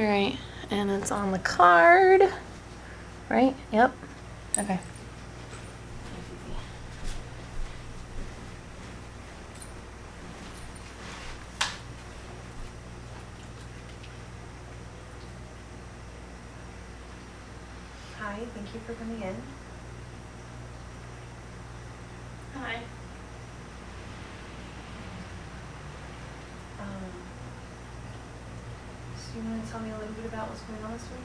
All right, and it's on the card, right? Yep. Okay. Hi, thank you for coming in. Hi. So you want to tell me a little bit about what's going on this week?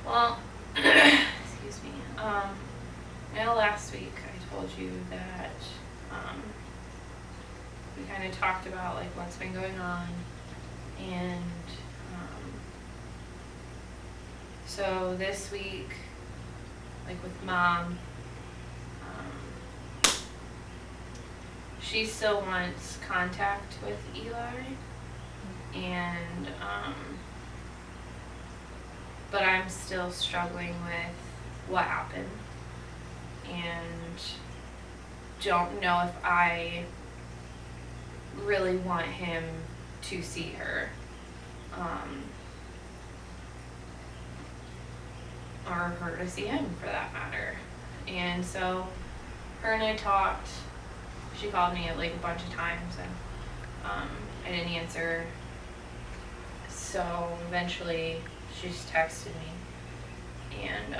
Well, excuse me. I know last week I told you that we kind of talked about like what's been going on, and so this week, like with Mom, she still wants contact with Eli, and but I'm still struggling with what happened, and don't know if I really want him to see her, or her to see him for that matter. And so her and I talked. She called me like a bunch of times, and I didn't answer. So eventually she just texted me, and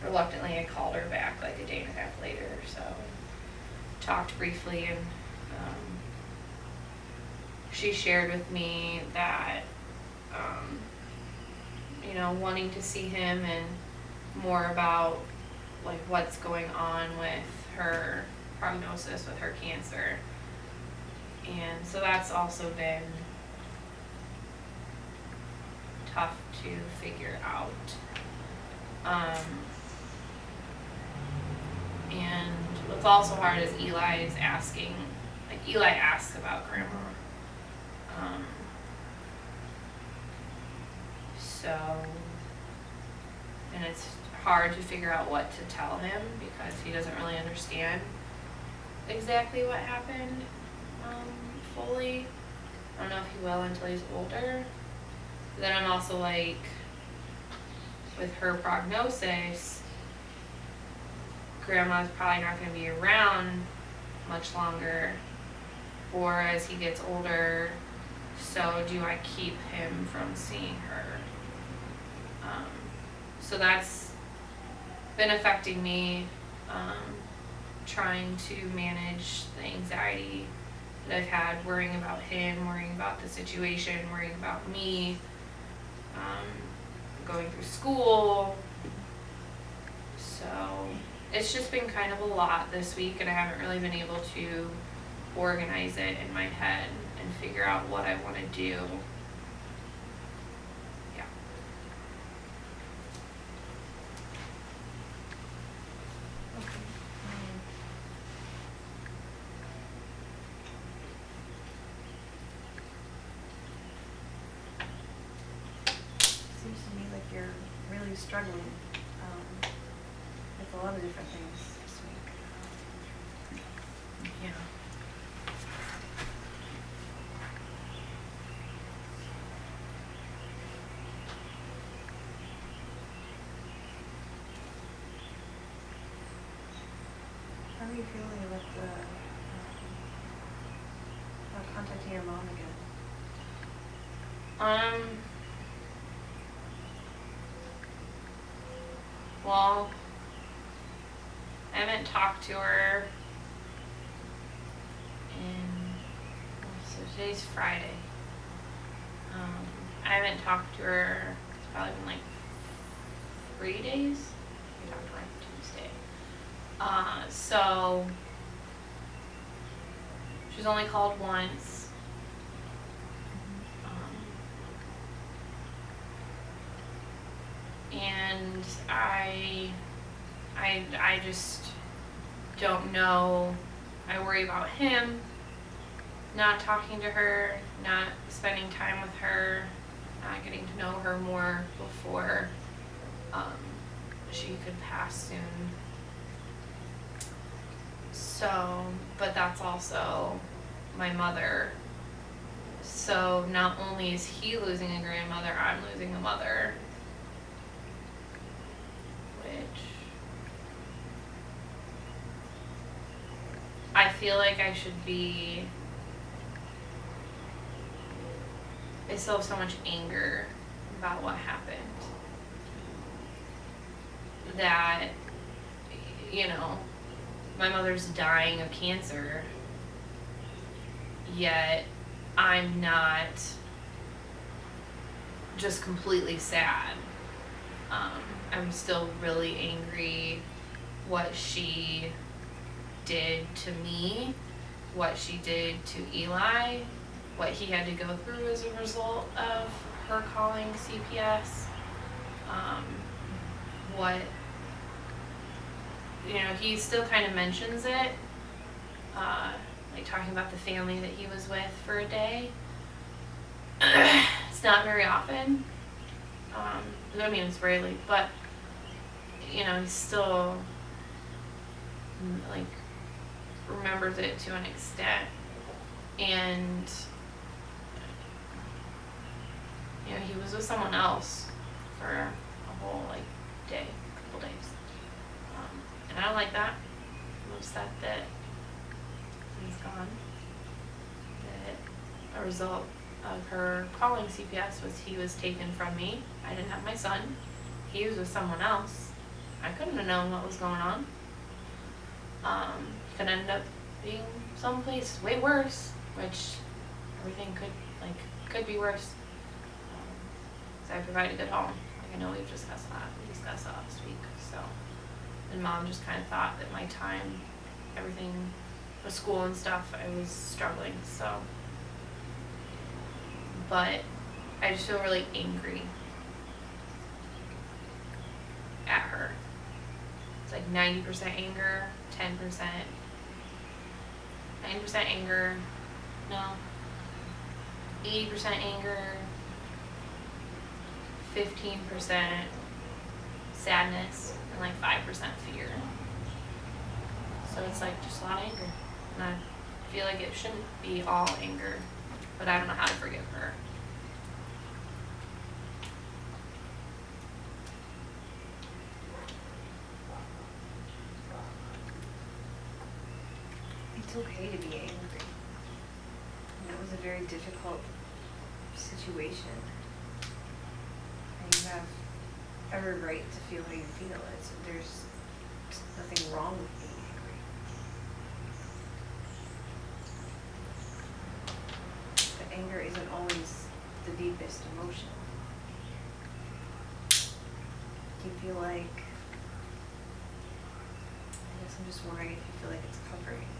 reluctantly I called her back like a day and a half later. So talked briefly, and she shared with me that wanting to see him and more about like what's going on with her prognosis with her cancer. And so that's also been tough to figure out. And what's also hard is Eli is asking, like Eli asks about Grandma. So, and it's hard to figure out what to tell him because he doesn't really understand exactly what happened fully. I don't know if he will until he's older. But then I'm also like, with her prognosis, Grandma's probably not going to be around much longer, or as he gets older. So do I keep him from seeing her? So that's been affecting me, trying to manage the anxiety that I've had, worrying about him, worrying about the situation, worrying about me, going through school. So it's just been kind of a lot this week, and I haven't really been able to organize it in my head and figure out what I want to do. Yeah. Okay. Seems to me like you're really struggling with a lot of different things this week. Yeah. How are you feeling about contacting your mom again? Well, I haven't talked to her so today's Friday. I haven't talked to her, it's probably been like 3 days. We talked to her on Tuesday. So she's only called once. And I just don't know. I worry about him, not talking to her, not spending time with her, not getting to know her more before she could pass soon. So, but that's also my mother So not only is he losing a grandmother, I'm losing a mother. Which I feel like I should be. I still have so much anger about what happened that, you know, my mother's dying of cancer, yet I'm not just completely sad. I'm still really angry what she did to me, what she did to Eli, what he had to go through as a result of her calling CPS. What, you know, he still kind of mentions it, like talking about the family that he was with for a day. It's not very often. I mean, it's rarely, but, you know, he still, like, remembers it to an extent. And, you know, he was with someone else for a whole, like, day, couple days. And I don't like that. I'm upset that he's gone. That a result of her calling CPS was he was taken from me. I didn't have my son. He was with someone else. I couldn't have known what was going on. Could end up being someplace way worse, which everything could be worse. So I provide a good home. Like, I know we've discussed that. We discussed that last week. So, and Mom just kind of thought that my time, everything with school and stuff, I was struggling. So, but I just feel really angry at her. It's like 90% anger, 10%, 90% anger, no, 80% anger, 15% sadness, and like 5% fear. So it's like just a lot of anger. And I feel like it shouldn't be all anger, but I don't know how to forgive her. It's okay to be angry. And it was a very difficult situation. And you have every right to feel how you feel. There's nothing wrong with being angry. But anger isn't always the deepest emotion. Do you feel like, I guess I'm just wondering if you feel like it's covering anything.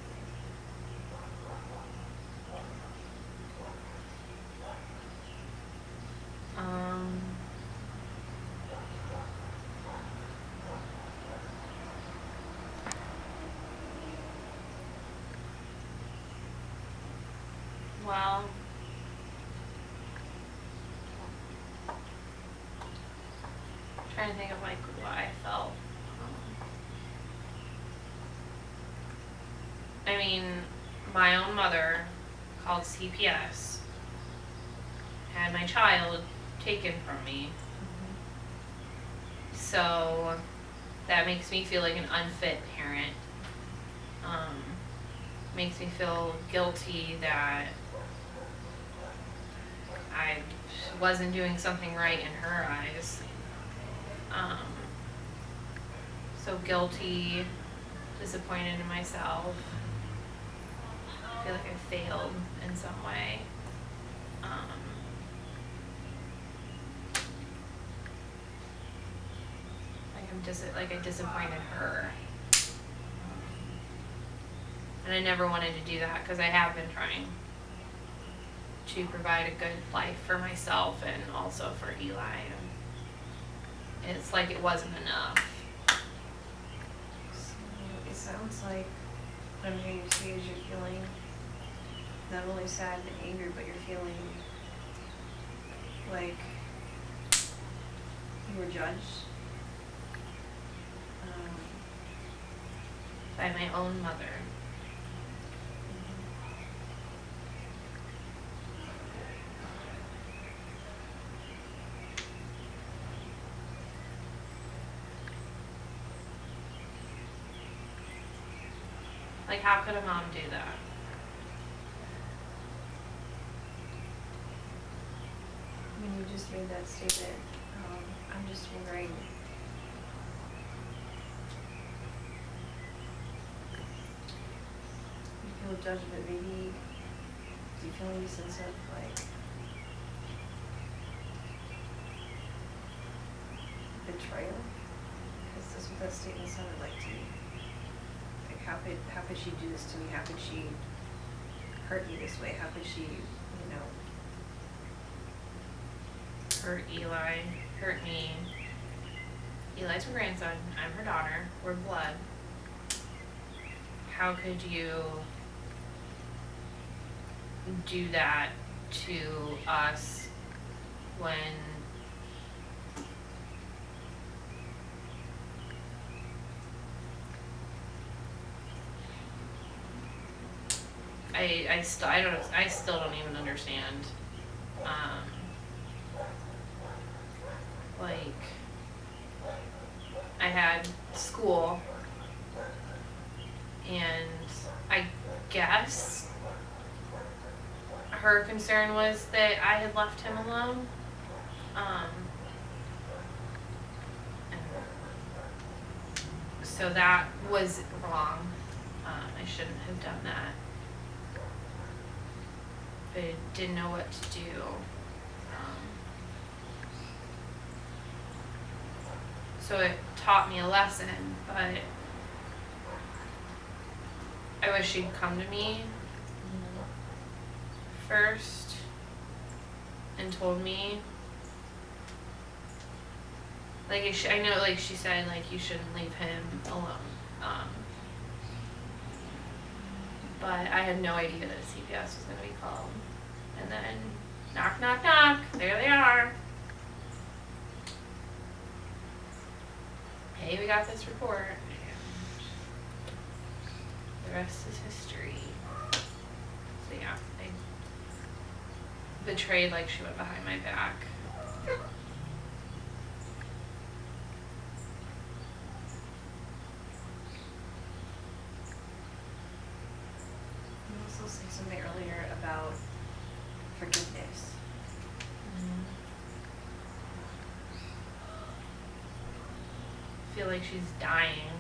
Well, trying to think of like what I felt. I mean, my own mother called CPS, had my child taken from me. So that makes me feel like an unfit parent. Makes me feel guilty that I wasn't doing something right in her eyes. So guilty, disappointed in myself. I feel like I failed in some way. Like I disappointed her. And I never wanted to do that because I have been trying to provide a good life for myself and also for Eli. And it's like it wasn't enough. So it sounds like what I'm hearing you say is you're feeling not only sad and angry, but you're feeling like you were judged. By my own mother. Like, how could a mom do that? When you just made that statement, I'm just wondering, you feel judgment, maybe, do you feel any sense of like betrayal? Because that's what that statement sounded like to me. Like, how could she do this to me? How could she hurt me this way? How could she, Hurt Eli, hurt me. Eli's her grandson, I'm her daughter, we're blood. How could you do that to us when I still don't even understand. Like, I had school, and I guess her concern was that I had left him alone. And so that was wrong. I shouldn't have done that. But I didn't know what to do. So it taught me a lesson, but I wish she'd come to me first and told me. Like, I know, like she said, like, you shouldn't leave him alone. But I had no idea that CPS was going to be called. And then, knock, knock, knock, there they are. Hey, we got this report. And the rest is history. So yeah, I betrayed like she went behind my back. You also said something earlier about forgiveness. Feel like she's dying.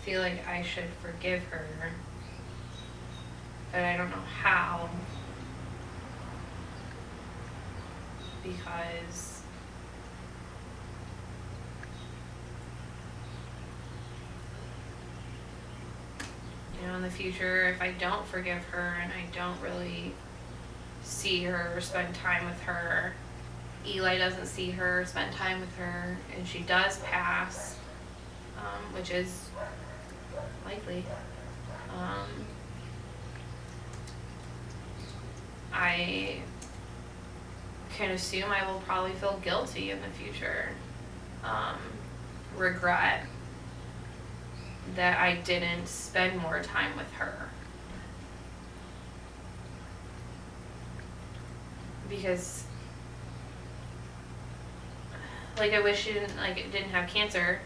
Feel like I should forgive her, but I don't know how, because in the future, if I don't forgive her and I don't really see her or spend time with her, Eli doesn't see her, spend time with her, and she does pass, which is likely, I can assume I will probably feel guilty in the future, regret that I didn't spend more time with her. Because, like, I wish she didn't have cancer,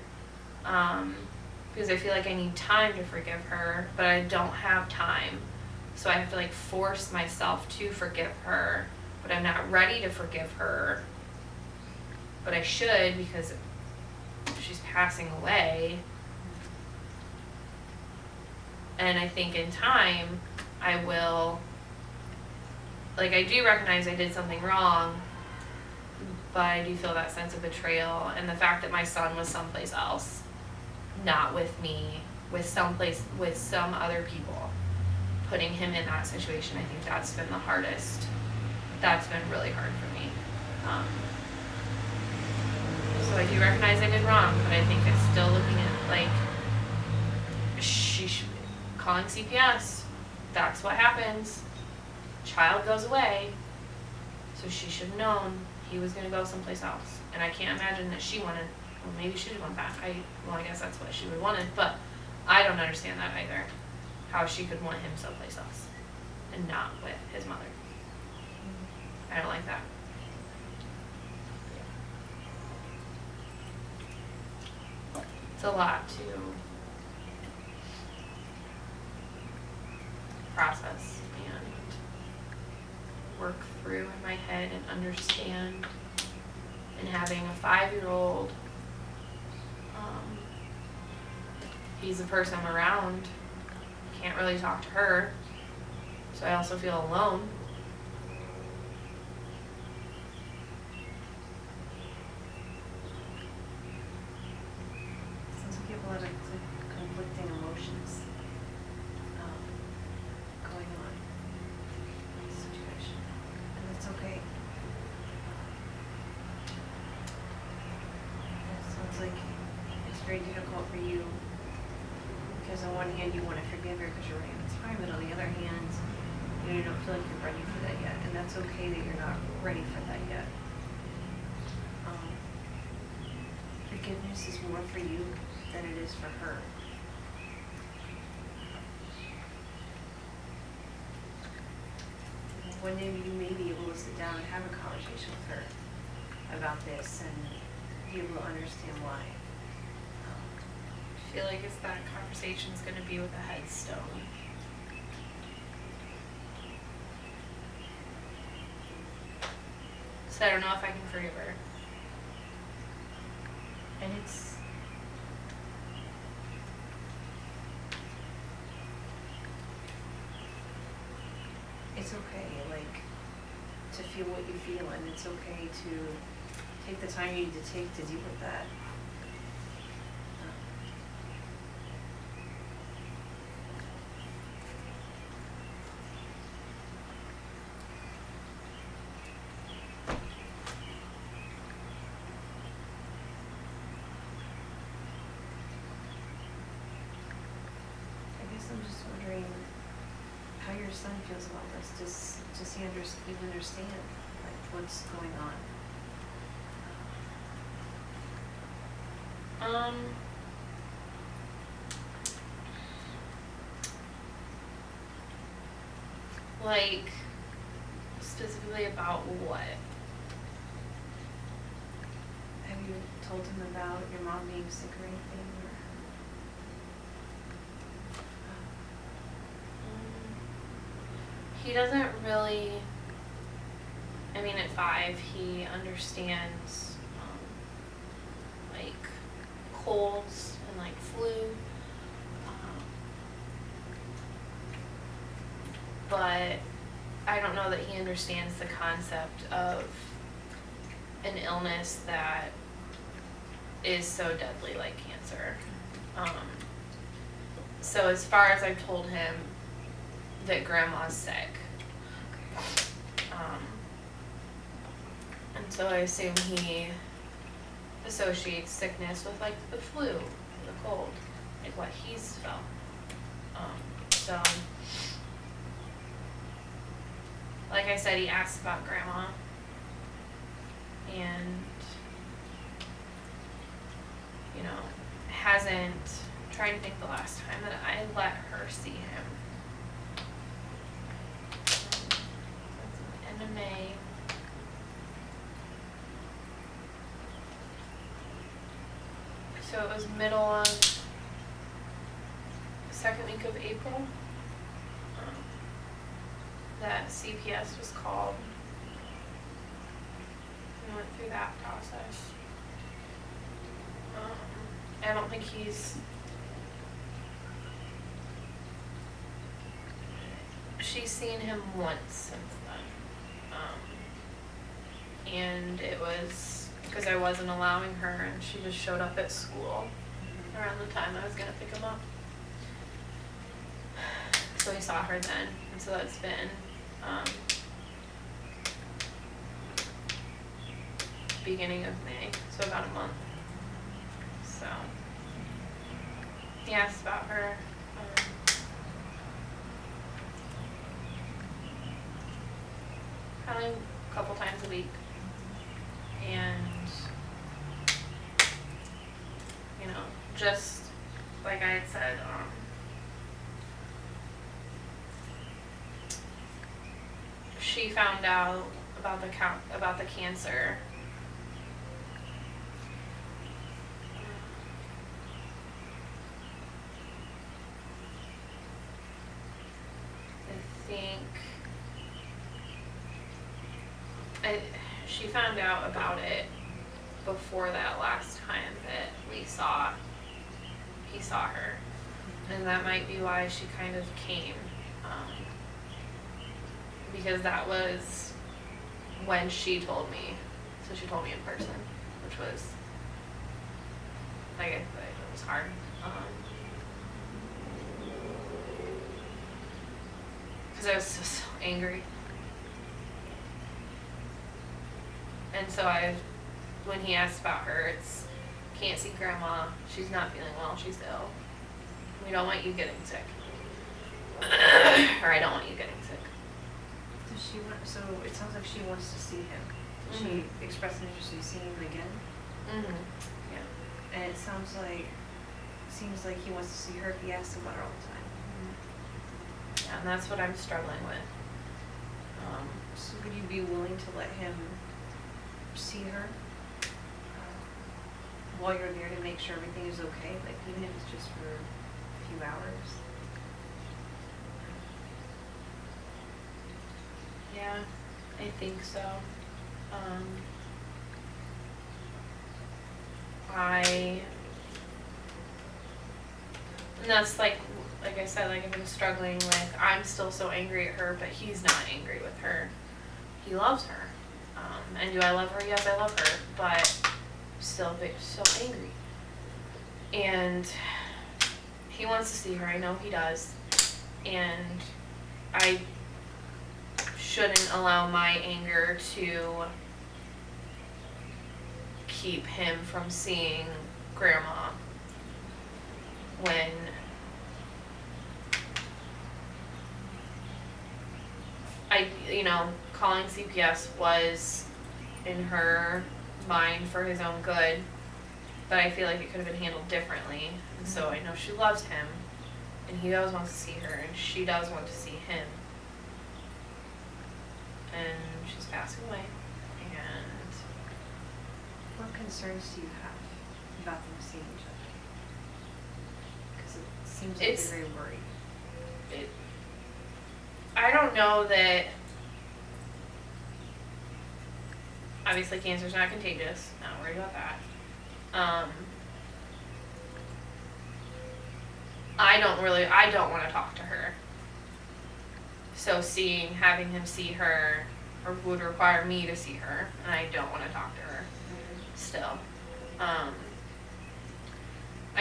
because I feel like I need time to forgive her, but I don't have time, so I have to force myself to forgive her, but I'm not ready to forgive her, but I should, because she's passing away. And I think in time I will, I do recognize I did something wrong, but I do feel that sense of betrayal, and the fact that my son was someplace else, not with me, with some other people, putting him in that situation, I think that's been the hardest. That's been really hard for me. So I do recognize I did wrong, but I think it's still looking at, she should, calling CPS, that's what happens. Child goes away, so she should have known he was going to go someplace else. And I can't imagine that she wanted, well, maybe she did want that. I guess that's what she would have wanted, but I don't understand that either. How she could want him someplace else and not with his mother. I don't like that. it's a lot to process and work through in my head and understand. And having a 5-year-old, he's the person I'm around, can't really talk to her, so I also feel alone. Sounds like you have a lot of conflicting emotions going on in this situation, and that's okay. It sounds like it's very difficult for you because on one hand you want to forgive her because you're running out of time, but on the other hand, you don't feel like you're ready for that yet, and that's okay that you're not ready for that yet. Forgiveness is more for you than it is for her. One day you may be able to sit down and have a conversation with her about this and be able to understand why. I feel like it's that conversation's gonna be with a headstone. So I don't know if I can forgive her. And it's okay, like, to feel what you feel, and it's okay to take the time you need to take to deal with that. I guess I'm just wondering how your son feels about this. Does he even understand, like, what's going on? Like, specifically about what? Have you told him about your mom being sick or anything? He doesn't really, I mean, at 5, he understands, like, colds and, like, flu. But I don't know that he understands the concept of an illness that is so deadly like cancer. So as far as I've told him that grandma's sick. And so I assume he associates sickness with like the flu, the cold, like what he's felt. So like I said, he asked about grandma, and hasn't, trying to think the last time that I let her see him. End of May. So it was middle of second week of April that CPS was called. We went through that process. I don't think she's seen him once since then. And it was because I wasn't allowing her, and she just showed up at school around the time I was gonna pick him up. So we saw her then, and so that's been beginning of May, so about a month. So he asked about her. Probably a couple times a week, and just like I had said, she found out about the cancer think she found out about it before that last time that he saw her, and that might be why she kind of came, because that was when she told me. So she told me in person, which was like it was hard. Because I was so angry. And so when he asked about her, it's, can't see grandma, she's not feeling well, she's ill. We don't want you getting sick. Or I don't want you getting sick. So it sounds like she wants to see him. Did she express an interest in seeing him again? Yeah. And it seems like he wants to see her if he asks about her all the time. Yeah, and that's what I'm struggling with. So would you be willing to let him see her while you're there to make sure everything is okay? Like, even if it's just for a few hours? Yeah, I think so. And that's like I said, like I've been struggling with, I'm still so angry at her, but he's not angry with her. He loves her. And do I love her? Yes, I love her, but still so angry. And he wants to see her, I know he does. And I shouldn't allow my anger to keep him from seeing grandma when calling CPS was in her mind for his own good, but I feel like it could have been handled differently. And so I know she loves him, and he does want to see her, and she does want to see him. And she's passing away, and what concerns do you have about them seeing each other? Because it seems like they're very worried. I don't know that. Obviously, cancer's not contagious. Not worried about that. I don't want to talk to her. So having him see her, or would require me to see her, and I don't want to talk to her. Still, I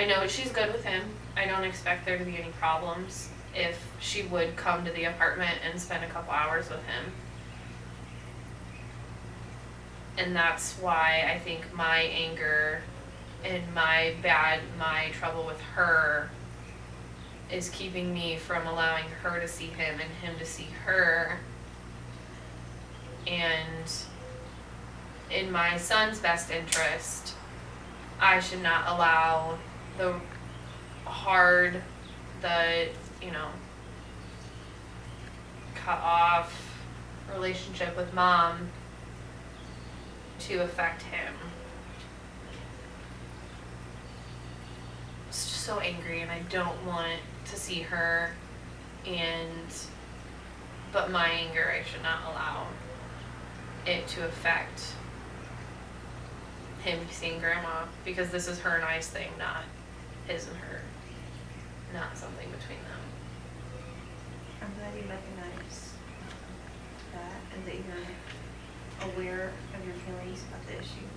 know she's good with him. I don't expect there to be any problems if she would come to the apartment and spend a couple hours with him. And that's why I think my anger and my trouble with her is keeping me from allowing her to see him and him to see her. And in my son's best interest, I should not allow the cut off relationship with mom to affect him. I'm just so angry, and I don't want to see her, but my anger, I should not allow it to affect him seeing grandma, because this is her and I's thing, not his and her, not something between them. I'm glad you recognize that, and that you're aware of your feelings about the issue.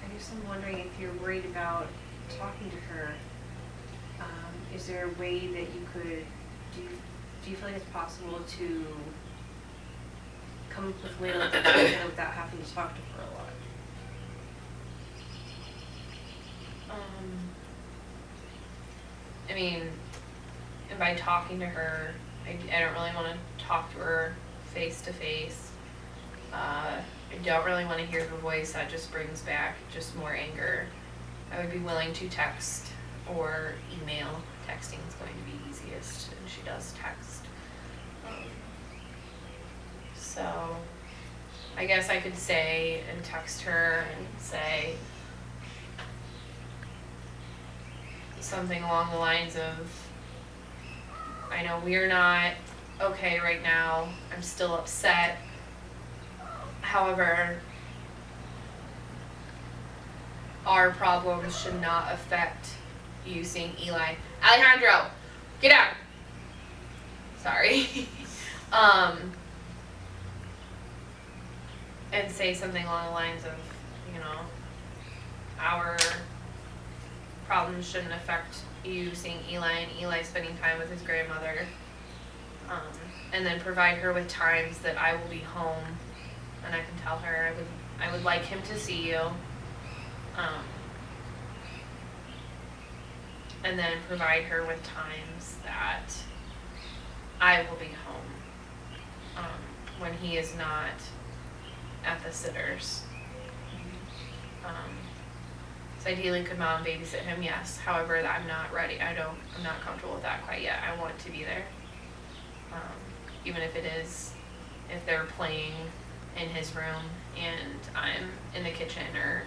I guess I'm wondering if you're worried about talking to her. Is there a way that you could, do you feel like it's possible to come up with a way like that without having to talk to her a lot? I mean, and by talking to her, I don't really want to talk to her face to face. I don't really want to hear her voice. That just brings back just more anger. I would be willing to text or email. Texting is going to be easiest, and she does text. So I guess I could say and text her and say, something along the lines of, I know we're not okay right now, I'm still upset. However, our problems should not affect you seeing Eli. Alejandro, get out. Sorry. And say something along the lines of, our problems shouldn't affect you seeing Eli and Eli spending time with his grandmother. And then provide her with times that I will be home, and I can tell her I would like him to see you. And then provide her with times that I will be home when he is not at the sitters. So ideally, could mom babysit him? Yes. However, I'm not ready. I'm not comfortable with that quite yet. I want to be there. Even if they're playing in his room and I'm in the kitchen or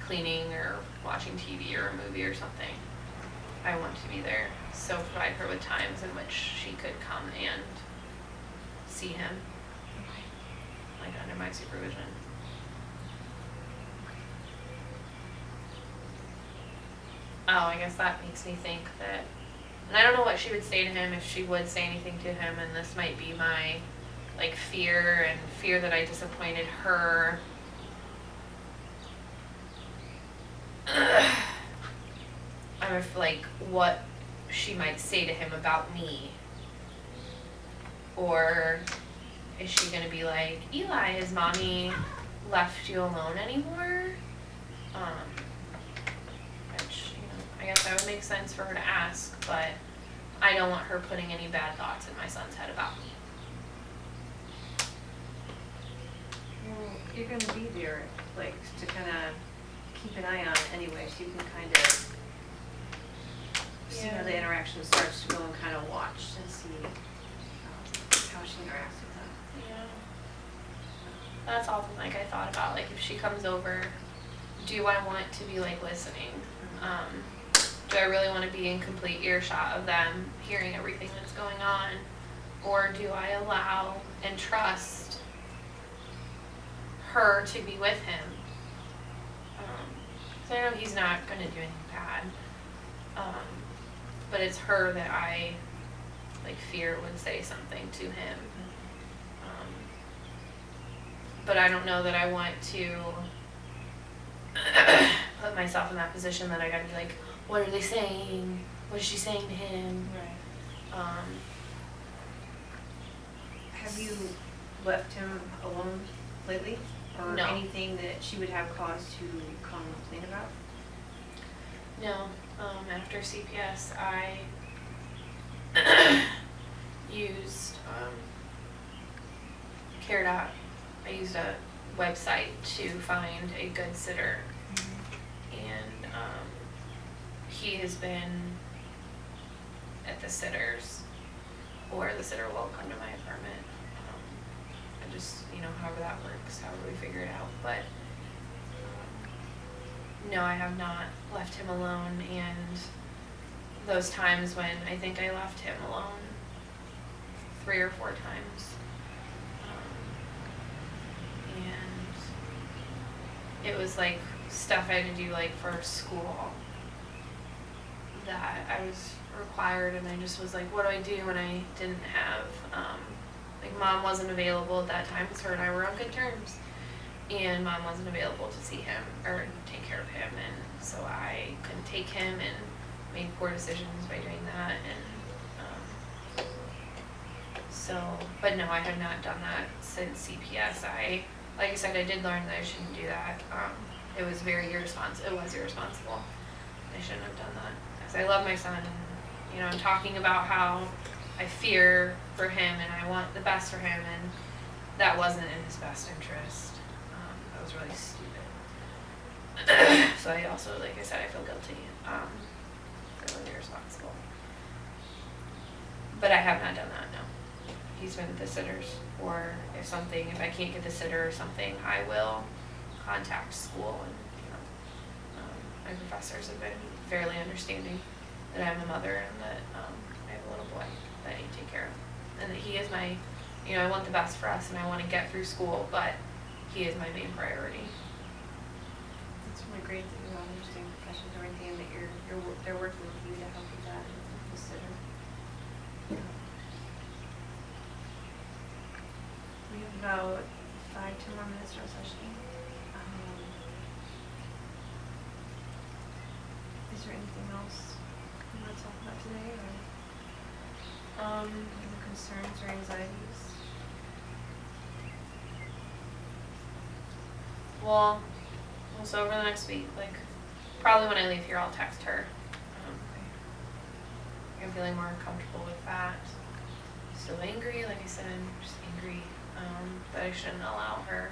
cleaning or watching TV or a movie or something, I want to be there. So provide her with times in which she could come and see him, like under my supervision. Oh, I guess that makes me think that, and I don't know what she would say to him if she would say anything to him, and this might be my fear that I disappointed her. I'm what she might say to him about me. Or is she gonna be like, Eli, has mommy left you alone anymore? Which, I guess that would make sense for her to ask, but I don't want her putting any bad thoughts in my son's head about me. Well, you're gonna be there, to kind of keep an eye on it anyway, so you can kind of see how the interaction starts to go and kind of watch and see how she interacts with them. Yeah. That's often I thought about, if she comes over, do I want to be listening? Do I really want to be in complete earshot of them, hearing everything that's going on? Or do I allow and trust her to be with him? Because I know he's not going to do anything bad. But it's her that I fear would say something to him. But I don't know that I want to put myself in that position that I gotta be what are they saying? What is she saying to him? Right. Have you left him alone lately? Or No. anything that she would have cause to complain about? No. After CPS, I used CareDot. I used a website to find a good sitter. And he has been at the sitters, or the sitter will come to my apartment. And just, however that works, however we figure it out. But no, I have not left him alone, and those times when I think I left him alone 3 or 4 times. And it was stuff I had to do for school that I was required, and I just was what do I do when I didn't have, mom wasn't available at that time because her and I were on good terms, and mom wasn't available to see him or take care of him, and so I couldn't take him and made poor decisions by doing that. And but no, I have not done that since CPS. Like I said, I did learn that I shouldn't do that. It was irresponsible. I shouldn't have done that because I love my son, and I'm talking about how I fear for him and I want the best for him, and that wasn't in his best interest. That was really stupid. So I also, like I said, I feel guilty. Really irresponsible. But I have not done that, no. He's been at the sitters, or if I can't get the sitter or something, I will contact school, and my professors have been fairly understanding. that I'm a mother and that I have a little boy that I need to take care of. And that he is my, you know, I want the best for us and I want to get through school, but he is my main priority. It's really great that you're all interesting professions or anything, and that they're working with you to help with that and consider. We have about 5-10 more minutes for our session. Is there anything else you want to talk about today, or any concerns or anxieties? Well, so over the next week, like, probably when I leave here, I'll text her. I'm feeling more comfortable with that. Still angry, like I said, just angry that I shouldn't allow her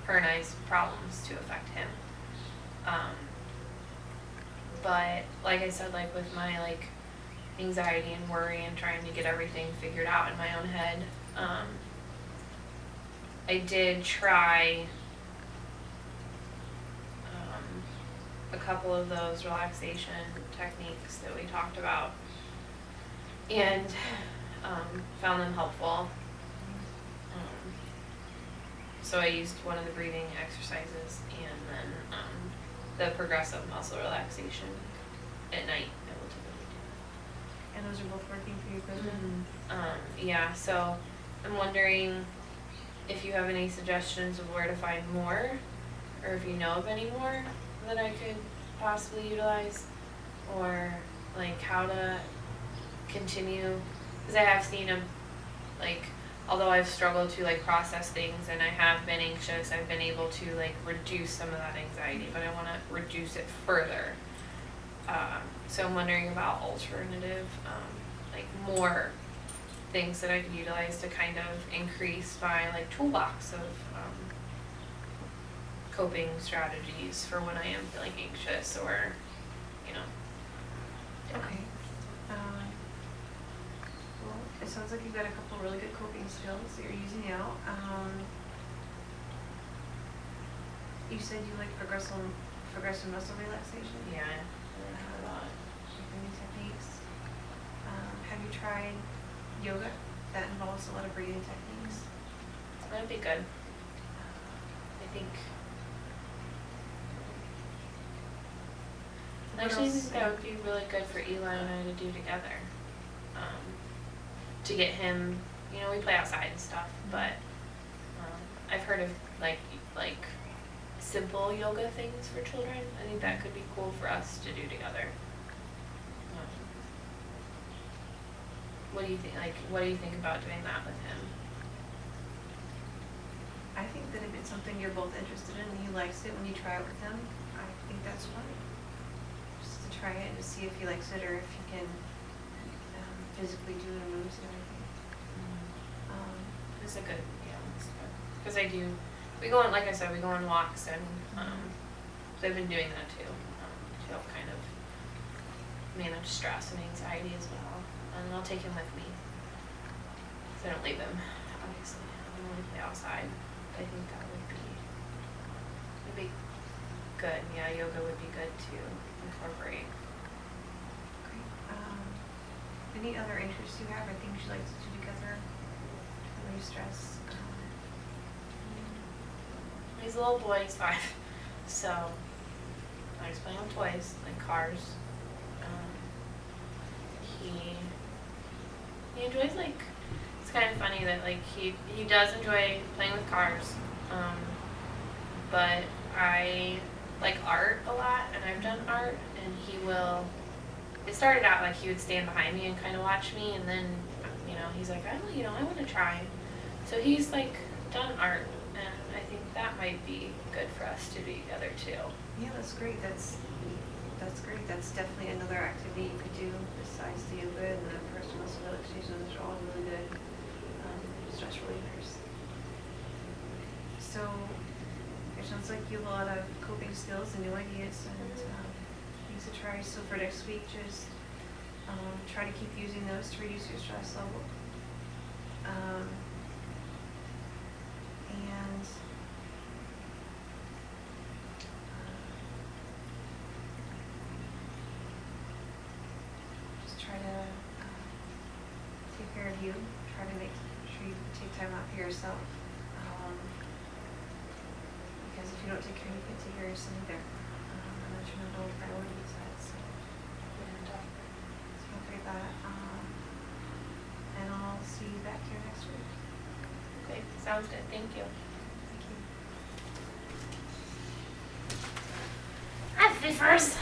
and I's problems to affect him. But like I said, like with my like anxiety and worry and trying to get everything figured out in my own head, I did try a couple of those relaxation techniques that we talked about and found them helpful. So I used one of the breathing exercises and then the progressive muscle relaxation at night. I will typically do. And those are both working for you good? Mm-hmm. Yeah, so I'm wondering if you have any suggestions of where to find more, or if you know of any more that I could possibly utilize, or like how to continue, because I have seen them, like, although I've struggled to like process things and I have been anxious, I've been able to like reduce some of that anxiety, but I want to reduce it further. So I'm wondering about alternative, like more things that I could utilize to kind of increase my like toolbox of coping strategies for when I am feeling anxious, or, you know. Okay. Well, it sounds like you've got a couple really good coping skills that you're using now. You said you like progressive muscle relaxation? Yeah, I learned a lot. Breathing techniques. Have you tried yoga? That involves a lot of breathing techniques. That'd be good. I think. I actually think that would be really good for Eli and I to do together. To get him, you know, we play outside and stuff, but I've heard of like simple yoga things for children. I think that could be cool for us to do together. What do you think? Like, what do you think about doing that with him? I think that if it's something you're both interested in and he likes it when you try it with him, I think that's fine. Just to try it and to see if he likes it, or if he can physically do the moves and everything. It's a good, yeah, it's good. Because we go on, like I said, we go on walks, and so I've been doing that too, to help kind of manage stress and anxiety as well. And I'll take him with me, so I don't leave him, obviously. I don't want to play outside. I think that would be good. Yeah, yoga would be good to incorporate. Great. Any other interests you have or things you like to do together to relieve stress? He's a little boy, he's 5, so I just play with toys, like cars. He enjoys, like, it's kind of funny that like he does enjoy playing with cars, but I like art a lot, and I've done art, and it started out like he would stand behind me and kind of watch me, and then, you know, he's like, I want to try. So he's like done art, and I think that might be good for us to do together too. Yeah, that's great. That's great. That's definitely another activity you could do besides the yoga and the personal muscle relaxation. Those are all really good stress relievers. So it sounds like you have a lot of coping skills and new ideas and things to try. So for next week, just try to keep using those to reduce your stress level. And you. Try to make sure you take time out for yourself. Because if you don't take care, you can't take care of yourself either. And that's your number one priority, so don't forget that. And I'll see you back here next week. Okay, sounds good, thank you. Thank you. I have to be first.